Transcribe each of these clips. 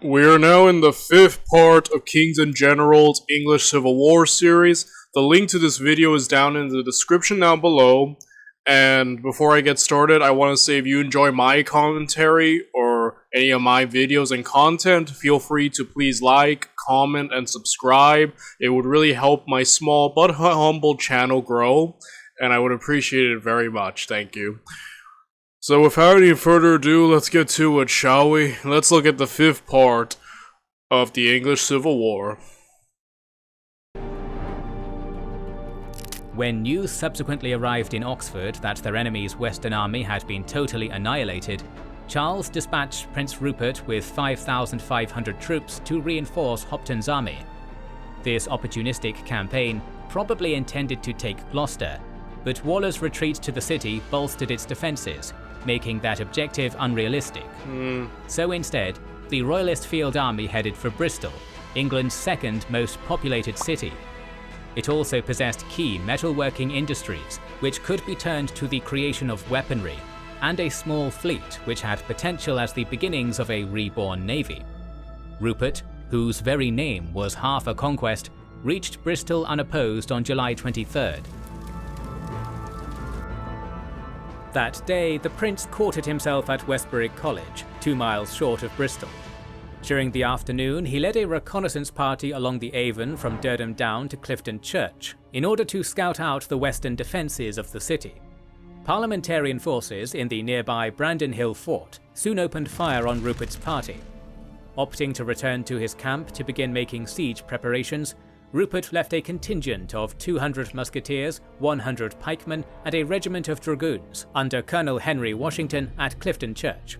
We are now in the fifth part of Kings and Generals English Civil War series. The link to this video is down in the description down below. And before I get started, I want to say if you enjoy my commentary or any of my videos and content, feel free to please like, comment, and subscribe. It would really help my small but humble channel grow, and I would appreciate it very much. Thank you. So without any further ado, let's get to it, shall we? Let's look at the fifth part of the English Civil War. When news subsequently arrived in Oxford that their enemy's Western army had been totally annihilated, Charles dispatched Prince Rupert with 5,500 troops to reinforce Hopton's army. This opportunistic campaign probably intended to take Gloucester, but Waller's retreat to the city bolstered its defences, making that objective unrealistic. So instead, the Royalist field army headed for Bristol, England's second most populated city. It also possessed key metalworking industries, which could be turned to the creation of weaponry, and a small fleet which had potential as the beginnings of a reborn navy. Rupert, whose very name was half a conquest, reached Bristol unopposed on July 23rd. That day, the prince quartered himself at Westbury College, 2 miles short of Bristol. During the afternoon, he led a reconnaissance party along the Avon from Durham Down to Clifton Church, in order to scout out the western defences of the city. Parliamentarian forces in the nearby Brandon Hill Fort soon opened fire on Rupert's party. Opting to return to his camp to begin making siege preparations, Rupert left a contingent of 200 musketeers, 100 pikemen, and a regiment of dragoons under Colonel Henry Washington at Clifton Church.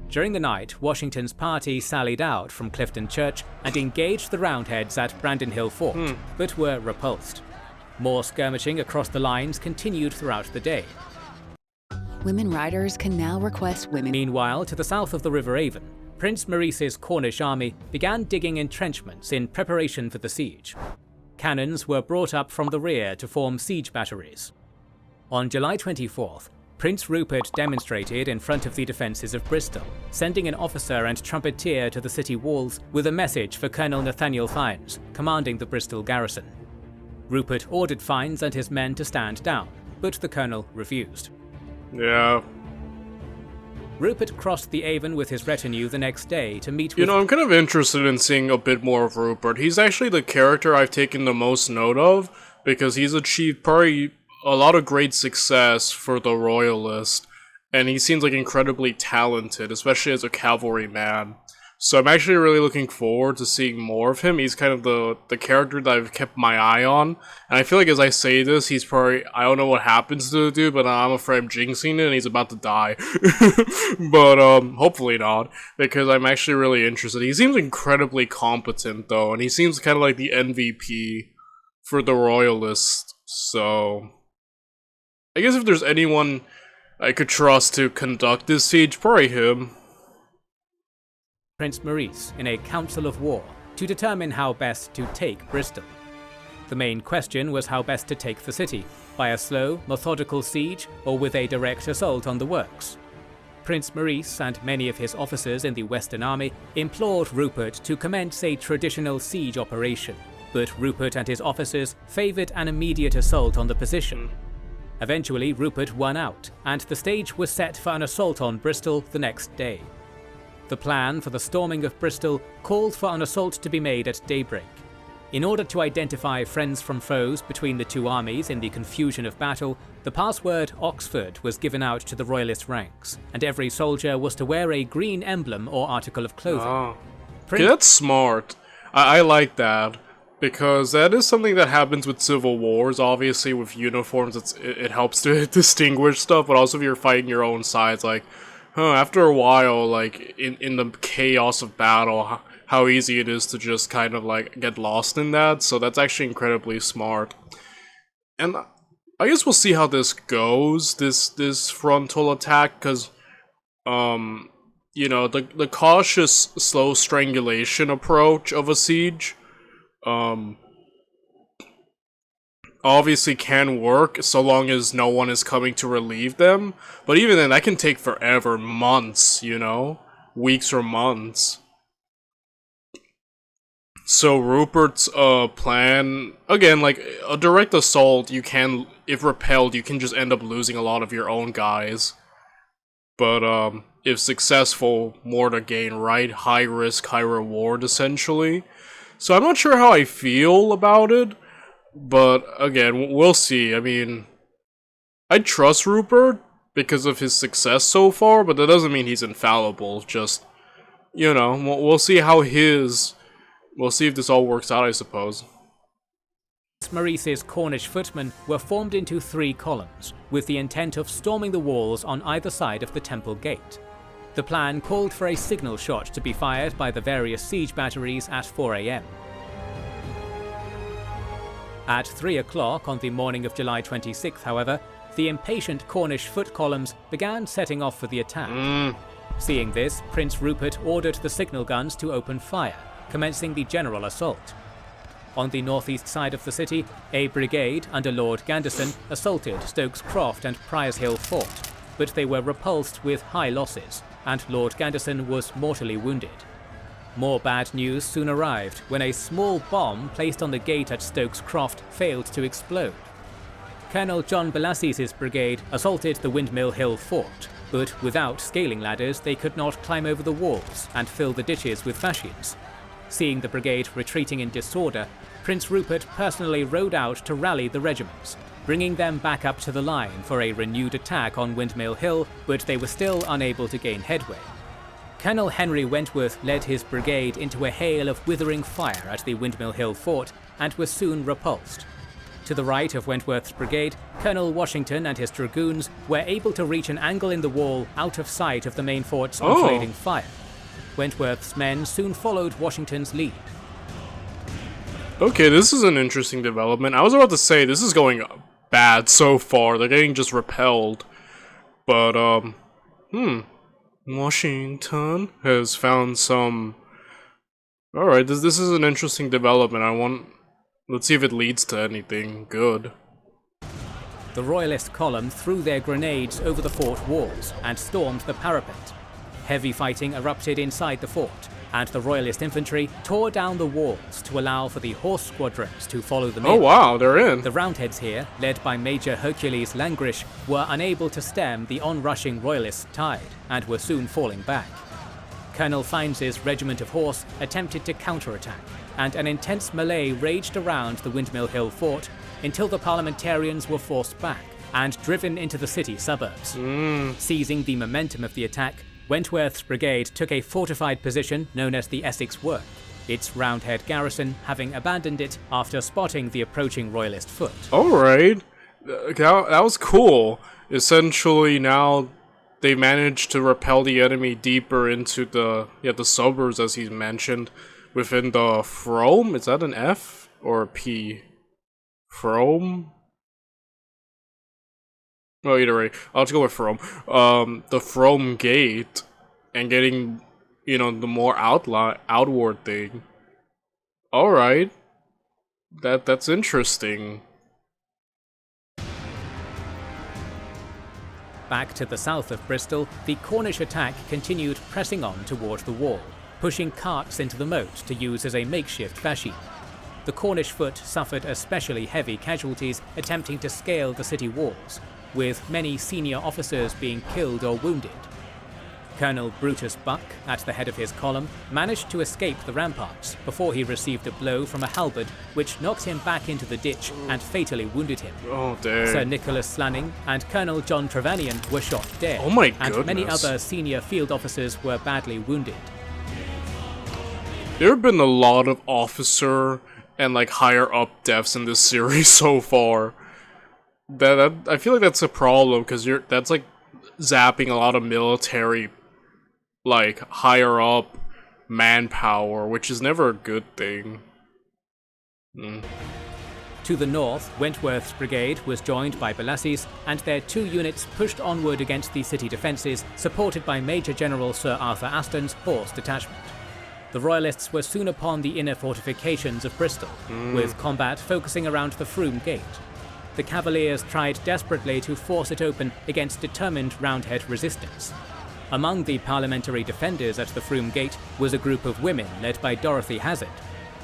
During the night, Washington's party sallied out from Clifton Church and engaged the Roundheads at Brandon Hill Fort, but were repulsed. More skirmishing across the lines continued throughout the day. Women riders can now request women. Meanwhile, to the south of the River Avon, Prince Maurice's Cornish army began digging entrenchments in preparation for the siege. Cannons were brought up from the rear to form siege batteries. On July 24th, Prince Rupert demonstrated in front of the defences of Bristol, sending an officer and trumpeter to the city walls with a message for Colonel Nathaniel Fiennes, commanding the Bristol garrison. Rupert ordered Fiennes and his men to stand down, but the colonel refused. Yeah. Rupert crossed the Avon with his retinue the next day to meet with... You know, I'm kind of interested in seeing a bit more of Rupert. He's actually the character I've taken the most note of, because he's achieved probably a lot of great success for the Royalists, and he seems like incredibly talented, especially as a cavalryman. So I'm actually really looking forward to seeing more of him. He's kind of the character that I've kept my eye on. And I feel like as I say this, he's probably... I don't know what happens to the dude, but I'm afraid I'm jinxing it and he's about to die. But hopefully not, because I'm actually really interested. He seems incredibly competent, though, and he seems kind of like the MVP for the Royalists. So I guess if there's anyone I could trust to conduct this siege, probably him. Prince Maurice in a council of war to determine how best to take Bristol. The main question was how best to take the city, by a slow, methodical siege or with a direct assault on the works. Prince Maurice and many of his officers in the Western Army implored Rupert to commence a traditional siege operation, but Rupert and his officers favoured an immediate assault on the position. Eventually, Rupert won out, and the stage was set for an assault on Bristol the next day. The plan for the storming of Bristol called for an assault to be made at daybreak. In order to identify friends from foes between the two armies in the confusion of battle, the password Oxford was given out to the Royalist ranks, and every soldier was to wear a green emblem or article of clothing. Oh. Okay, that's smart. I like that, because that is something that happens with civil wars. Obviously, with uniforms, it helps to distinguish stuff, but also if you're fighting your own sides, like... after a while, like, in the chaos of battle, how easy it is to just kind of, like, get lost in that, so that's actually incredibly smart. And I guess we'll see how this goes, this frontal attack, because, you know, the cautious, slow strangulation approach of a siege, obviously can work so long as no one is coming to relieve them, but even then that can take forever, months, you know? weeks or months. So Rupert's plan, again, like a direct assault, you can, if repelled, you can just end up losing a lot of your own guys. But if successful, more to gain, right? High risk, high reward, essentially. So I'm not sure how I feel about it, but again, we'll see. I mean, I trust Rupert because of his success so far, but that doesn't mean he's infallible. Just, you know, we'll see how his... We'll see if this all works out, I suppose. Maurice's Cornish footmen were formed into 3 columns, with the intent of storming the walls on either side of the temple gate. The plan called for a signal shot to be fired by the various siege batteries at 4 AM. At 3 o'clock on the morning of July 26th, however, the impatient Cornish foot columns began setting off for the attack. Seeing this, Prince Rupert ordered the signal guns to open fire, commencing the general assault. On the northeast side of the city, a brigade under Lord Ganderson assaulted Stokes Croft and Priors Hill Fort, but they were repulsed with high losses, and Lord Ganderson was mortally wounded. More bad news soon arrived when a small bomb placed on the gate at Stokes Croft failed to explode. Colonel John Belassis's brigade assaulted the Windmill Hill Fort, but without scaling ladders they could not climb over the walls and fill the ditches with fascists. Seeing the brigade retreating in disorder, Prince Rupert personally rode out to rally the regiments, bringing them back up to the line for a renewed attack on Windmill Hill, but they were still unable to gain headway. Colonel Henry Wentworth led his brigade into a hail of withering fire at the Windmill Hill Fort and was soon repulsed. To the right of Wentworth's brigade, Colonel Washington and his dragoons were able to reach an angle in the wall out of sight of the main fort's enflading fire. Wentworth's men soon followed Washington's lead. Okay, this is an interesting development. I was about to say, this is going bad so far. They're getting just repelled. But, Washington has found some... Alright, this is an interesting development. Let's see if it leads to anything good. The Royalist column threw their grenades over the fort walls and stormed the parapet. Heavy fighting erupted inside the fort, and the Royalist infantry tore down the walls to allow for the horse squadrons to follow them in. Oh wow, they're in! The Roundheads here, led by Major Hercules Langrish, were unable to stem the onrushing Royalist tide, and were soon falling back. Colonel Fiennes's regiment of horse attempted to counterattack, and an intense melee raged around the Windmill Hill fort until the parliamentarians were forced back and driven into the city suburbs. Seizing the momentum of the attack, Wentworth's brigade took a fortified position known as the Essex Work, its Roundhead garrison having abandoned it after spotting the approaching Royalist foot. Alright, that was cool. Essentially now they managed to repel the enemy deeper into the suburbs, as he mentioned, within the Frome? Is that an F or a P? Frome? Oh, either way, I'll just go with Frome. The Frome Gate, and getting, the more outward thing. Alright. That's interesting. Back to the south of Bristol, the Cornish attack continued pressing on toward the wall, pushing carts into the moat to use as a makeshift fasci. The Cornish foot suffered especially heavy casualties attempting to scale the city walls, with many senior officers being killed or wounded. Colonel Brutus Buck, at the head of his column, managed to escape the ramparts before he received a blow from a halberd which knocked him back into the ditch and fatally wounded him. Oh, dang. Sir Nicholas Slanning and Colonel John Trevanion were shot dead, oh my goodness. And many other senior field officers were badly wounded. There have been a lot of officer and higher up deaths in this series so far. That I feel like that's a problem, because that's zapping a lot of military higher up manpower, which is never a good thing. To the north, Wentworth's brigade was joined by Bellassis's, and their 2 units pushed onward against the city defences, supported by Major General Sir Arthur Aston's horse detachment. The Royalists were soon upon the inner fortifications of Bristol, with combat focusing around the Frome Gate. The Cavaliers tried desperately to force it open against determined Roundhead resistance. Among the parliamentary defenders at the Froome Gate was a group of women led by Dorothy Hazard.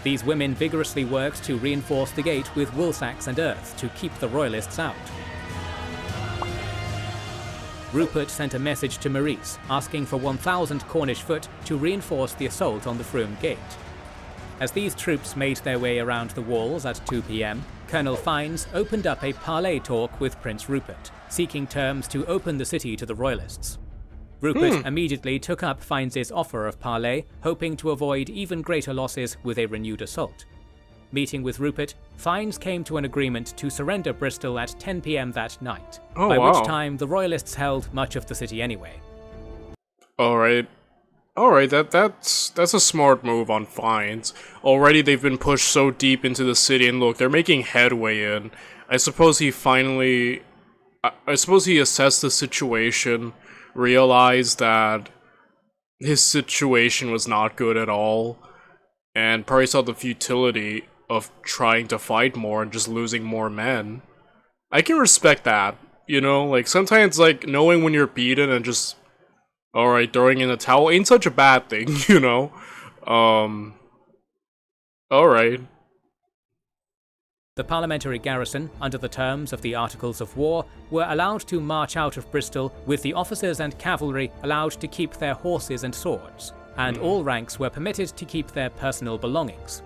These women vigorously worked to reinforce the gate with woolsacks and earth to keep the royalists out. Rupert sent a message to Maurice asking for 1,000 Cornish foot to reinforce the assault on the Froome Gate. As these troops made their way around the walls at 2 p.m, Colonel Fiennes opened up a parley talk with Prince Rupert, seeking terms to open the city to the royalists. Rupert immediately took up Fiennes's offer of parley, hoping to avoid even greater losses with a renewed assault. Meeting with Rupert, Fiennes came to an agreement to surrender Bristol at 10 p.m. that night, by which time the royalists held much of the city anyway. Alright, that's a smart move on Fiennes. Already they've been pushed so deep into the city, and look, they're making headway in. I suppose he assessed the situation, realized that his situation was not good at all, and probably saw the futility of trying to fight more and just losing more men. I can respect that, you know? Like, sometimes, like, knowing when you're beaten and just, alright, throwing in the towel ain't such a bad thing, you know? Alright. The parliamentary garrison, under the terms of the Articles of War, were allowed to march out of Bristol, with the officers and cavalry allowed to keep their horses and swords, and all ranks were permitted to keep their personal belongings.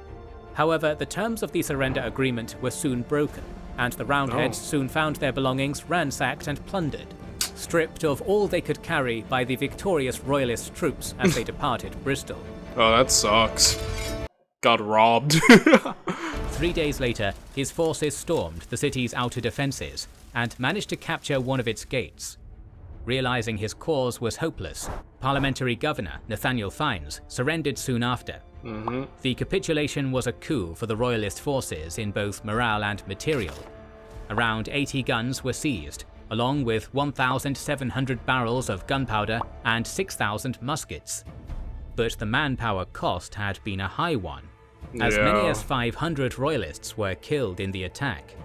However, the terms of the surrender agreement were soon broken, and the Roundheads soon found their belongings ransacked and plundered, stripped of all they could carry by the victorious royalist troops as they departed Bristol. Oh, that sucks. Got robbed. 3 days later, his forces stormed the city's outer defences and managed to capture one of its gates. Realizing his cause was hopeless, Parliamentary Governor Nathaniel Fiennes surrendered soon after. The capitulation was a coup for the royalist forces in both morale and material. Around 80 guns were seized, along with 1,700 barrels of gunpowder and 6,000 muskets. But the manpower cost had been a high one. As many as 500 royalists were killed in the attack.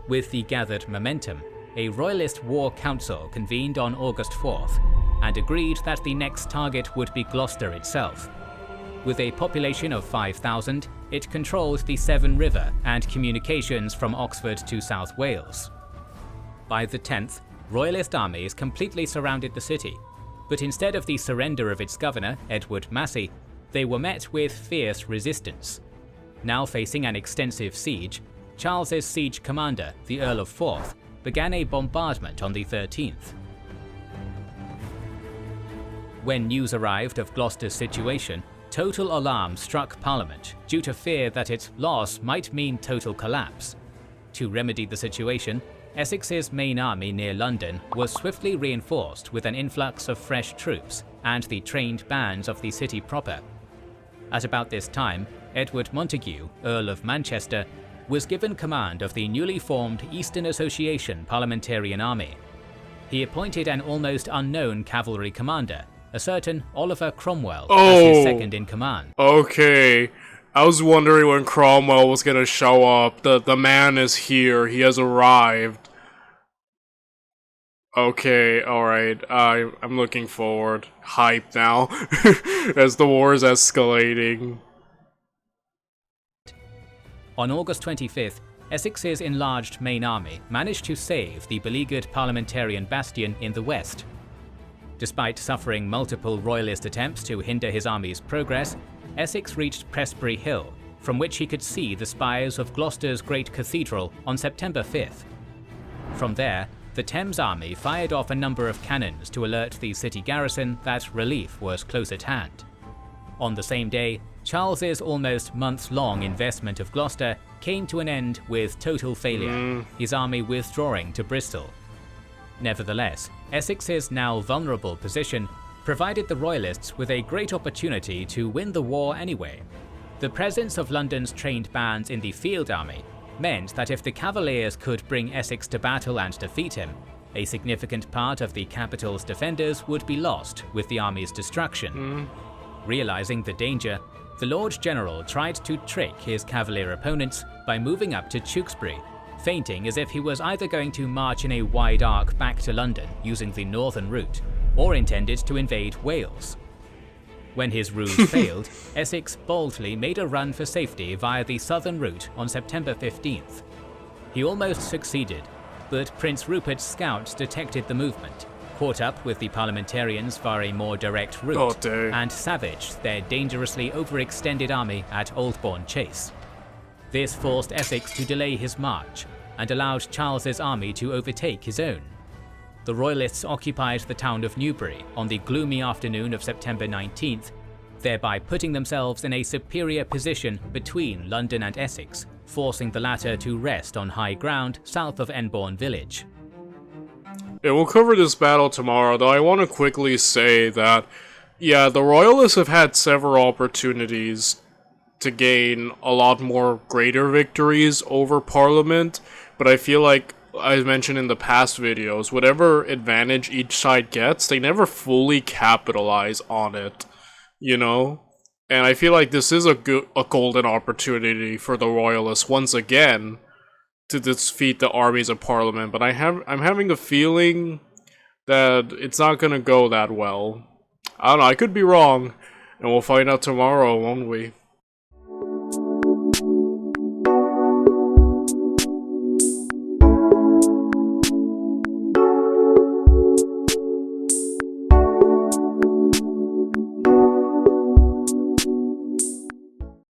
With the gathered momentum, a royalist war council convened on August 4th and agreed that the next target would be Gloucester itself. With a population of 5,000, it controlled the Severn River and communications from Oxford to South Wales. By the 10th, royalist armies completely surrounded the city, but instead of the surrender of its governor, Edward Massey, they were met with fierce resistance. Now facing an extensive siege, Charles's siege commander, the Earl of Forth, began a bombardment on the 13th. When news arrived of Gloucester's situation, total alarm struck Parliament due to fear that its loss might mean total collapse. To remedy the situation, Essex's main army near London was swiftly reinforced with an influx of fresh troops and the trained bands of the city proper. At about this time, Edward Montague, Earl of Manchester, was given command of the newly formed Eastern Association Parliamentarian Army. He appointed an almost unknown cavalry commander, a certain Oliver Cromwell, as his second in command. Okay. I was wondering when Cromwell was gonna show up. The man is here. He has arrived. Okay, alright. I'm looking forward. Hype now. As the war is escalating. On August 25th, Essex's enlarged main army managed to save the beleaguered parliamentarian bastion in the west. Despite suffering multiple royalist attempts to hinder his army's progress, Essex reached Prestbury Hill, from which he could see the spires of Gloucester's great cathedral on September 5th. From there, the Thames army fired off a number of cannons to alert the city garrison that relief was close at hand. On the same day, Charles's almost months-long investment of Gloucester came to an end with total failure, his army withdrawing to Bristol. Nevertheless, Essex's now vulnerable position provided the Royalists with a great opportunity to win the war anyway. The presence of London's trained bands in the field army meant that if the Cavaliers could bring Essex to battle and defeat him, a significant part of the capital's defenders would be lost with the army's destruction. Realizing the danger, the Lord General tried to trick his Cavalier opponents by moving up to Tewkesbury, feinting as if he was either going to march in a wide arc back to London using the northern route, or intended to invade Wales. When his ruse failed, Essex boldly made a run for safety via the southern route on September 15th. He almost succeeded, but Prince Rupert's scouts detected the movement, caught up with the parliamentarians via a more direct route, and savaged their dangerously overextended army at Oldbourne Chase. This forced Essex to delay his march, and allowed Charles's army to overtake his own. The Royalists occupied the town of Newbury on the gloomy afternoon of September 19th, thereby putting themselves in a superior position between London and Essex, forcing the latter to rest on high ground south of Enbourne village. Yeah, we'll cover this battle tomorrow, though I want to quickly say that, yeah, the Royalists have had several opportunities to gain a lot more greater victories over Parliament, but I feel like, as mentioned in the past videos, whatever advantage each side gets, they never fully capitalize on it, you know? And I feel like this is a golden opportunity for the Royalists once again to defeat the armies of Parliament, but I'm having a feeling that it's not gonna go that well. I don't know, I could be wrong, and we'll find out tomorrow, won't we?